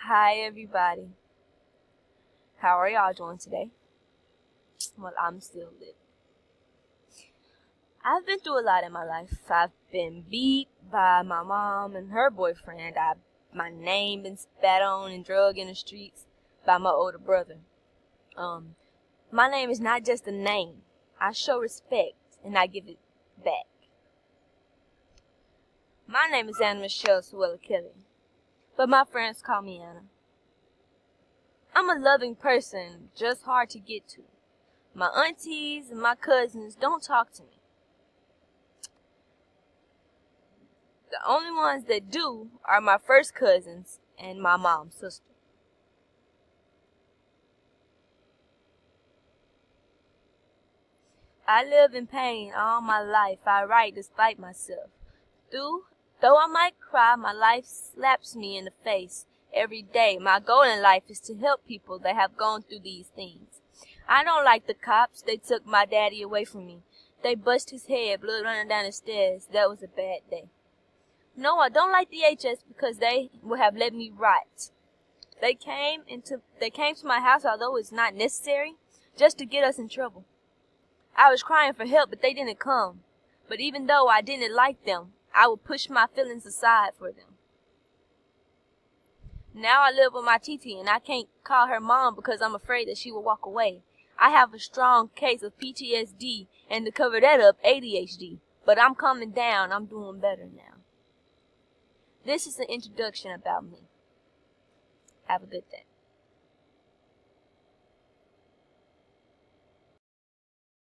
Hi, everybody. How are y'all doing today? Well, I'm still living. I've been through a lot in my life. I've been beat by my mom and her boyfriend. My name been spat on and drug in the streets by my older brother. My name is not just a name. I show respect and I give it back. My name is Anna Michelle Suella Kelly, but my friends call me Anna. I'm a loving person, just hard to get to. My aunties and my cousins don't talk to me. The only ones that do are my first cousins and my mom's sister. I live in pain all my life. I write despite myself. Though I might cry, my life slaps me in the face every day. My goal in life is to help people that have gone through these things. I don't like the cops. They took my daddy away from me. They bust his head, blood running down the stairs. That was a bad day. No, I don't like DHS because they would have let me rot. They came to my house, although it's not necessary, just to get us in trouble. I was crying for help, but they didn't come. But even though I didn't like them, I would push my feelings aside for them. Now I live with my TT, and I can't call her mom because I'm afraid that she will walk away. I have a strong case of PTSD, and to cover that up, ADHD. But I'm coming down. I'm doing better now. This is an introduction about me. Have a good day.